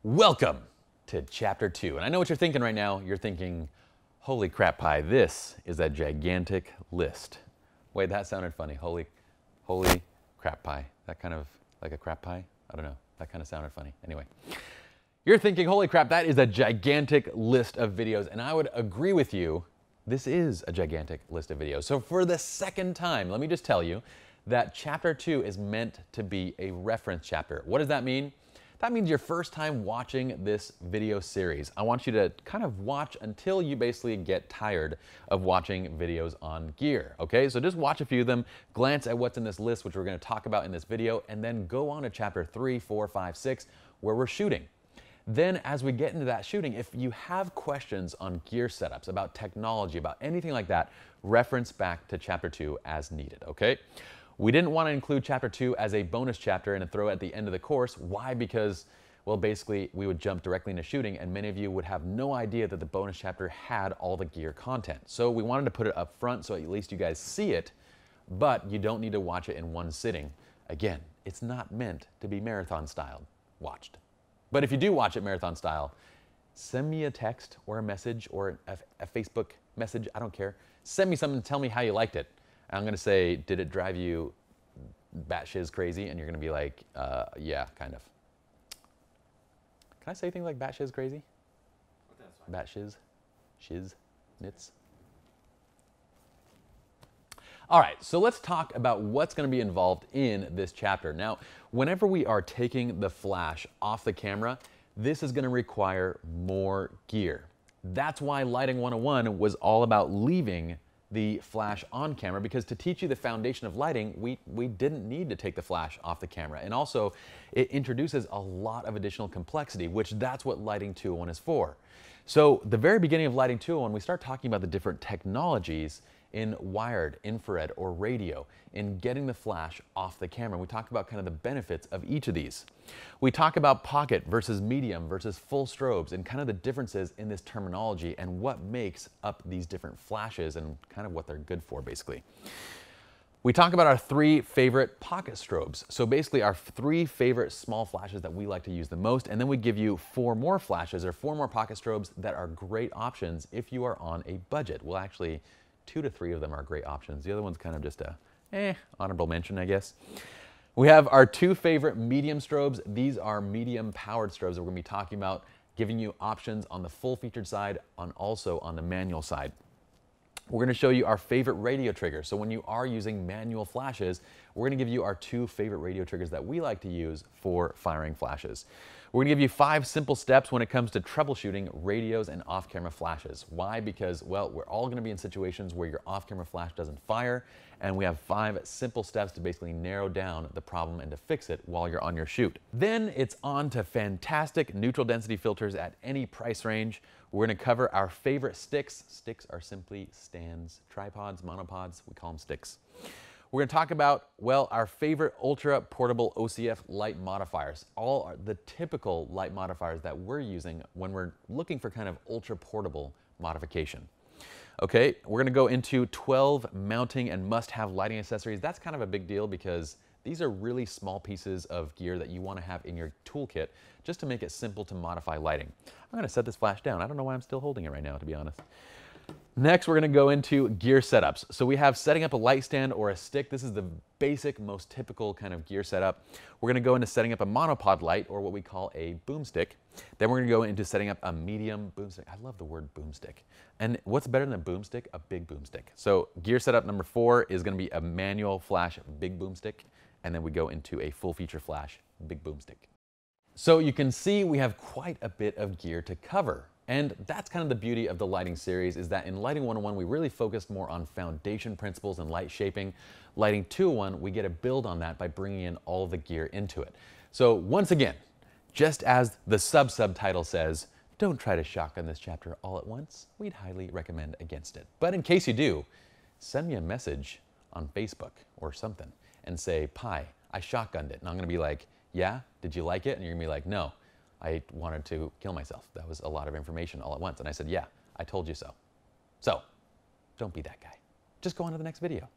Welcome to Chapter 2. And I know what you're thinking right now. You're thinking, holy crap pie, this is a gigantic list. Wait, that sounded funny. Holy crap pie. That kind of like a crap pie? I don't know. That kind of sounded funny. Anyway, you're thinking, holy crap, that is a gigantic list of videos. And I would agree with you. This is a gigantic list of videos. So for the second time, let me just tell you that Chapter 2 is meant to be a reference chapter. What does that mean? That means your first time watching this video series. I want you to kind of watch until you basically get tired of watching videos on gear, okay? So just watch a few of them, glance at what's in this list, which we're gonna talk about in this video, and then go on to Chapter 3, 4, 5, 6, where we're shooting. Then as we get into that shooting, if you have questions on gear setups, about technology, about anything like that, reference back to Chapter 2 as needed, okay? We didn't want to include Chapter 2 as a bonus chapter and throw it at the end of the course. Why? Because, well, basically we would jump directly into shooting and many of you would have no idea that the bonus chapter had all the gear content. So we wanted to put it up front so at least you guys see it, but you don't need to watch it in one sitting. Again, it's not meant to be marathon style watched. But if you do watch it marathon style, send me a text or a message or a Facebook message, I don't care. Send me something and tell me how you liked it. And I'm gonna say, did it drive you batshit crazy? And you're gonna be like, yeah, kind of. Can I say things like batshit crazy? Batshit, shiz, nits. All right, so let's talk about what's gonna be involved in this chapter. Now, whenever we are taking the flash off the camera, this is gonna require more gear. That's why Lighting 101 was all about leaving the flash on camera, because to teach you the foundation of lighting, we didn't need to take the flash off the camera. And also, it introduces a lot of additional complexity, which that's what Lighting 201 is for. So the very beginning of Lighting 201, we start talking about the different technologies in wired, infrared, or radio, in getting the flash off the camera. We talk about kind of the benefits of each of these. We talk about pocket versus medium versus full strobes and kind of the differences in this terminology and what makes up these different flashes and kind of what they're good for, basically. We talk about our 3 favorite pocket strobes. So basically our 3 favorite small flashes that we like to use the most, and then we give you 4 more flashes or 4 more pocket strobes that are great options if you are on a budget. Well, actually, 2 to 3 of them are great options. The other one's kind of just a honorable mention, I guess. We have our 2 favorite medium strobes. These are medium powered strobes that we're gonna be talking about, giving you options on the full featured side and also on the manual side. We're gonna show you our favorite radio triggers. So when you are using manual flashes, we're gonna give you our 2 favorite radio triggers that we like to use for firing flashes. We're gonna give you 5 simple steps when it comes to troubleshooting radios and off-camera flashes. Why? Because, well, we're all gonna be in situations where your off-camera flash doesn't fire, and we have 5 simple steps to basically narrow down the problem and to fix it while you're on your shoot. Then it's on to fantastic neutral density filters at any price range. We're gonna cover our favorite sticks. Sticks are simply stands, tripods, monopods, we call them sticks. We're gonna talk about, well, our favorite ultra portable OCF light modifiers. All are the typical light modifiers that we're using when we're looking for kind of ultra portable modification. Okay, we're gonna go into 12 mounting and must-have lighting accessories. That's kind of a big deal because these are really small pieces of gear that you wanna have in your toolkit just to make it simple to modify lighting. I'm gonna set this flash down. I don't know why I'm still holding it right now, to be honest. Next, we're gonna go into gear setups. So we have setting up a light stand or a stick. This is the basic, most typical kind of gear setup. We're gonna go into setting up a monopod light, or what we call a boomstick. Then we're gonna go into setting up a medium boomstick. I love the word boomstick. And what's better than a boomstick? A big boomstick. So gear setup number 4 is gonna be a manual flash big boomstick. And then we go into a full feature flash big boomstick. So you can see we have quite a bit of gear to cover. And that's kind of the beauty of the lighting series, is that in Lighting 101, we really focused more on foundation principles and light shaping. Lighting 201, we get a build on that by bringing in all the gear into it. So once again, just as the subtitle says, don't try to shotgun this chapter all at once. We'd highly recommend against it. But in case you do, send me a message on Facebook or something and say, Pi, I shotgunned it. And I'm gonna be like, yeah, did you like it? And you're gonna be like, no. I wanted to kill myself. That was a lot of information all at once. And I said, yeah, I told you so. So don't be that guy. Just go on to the next video.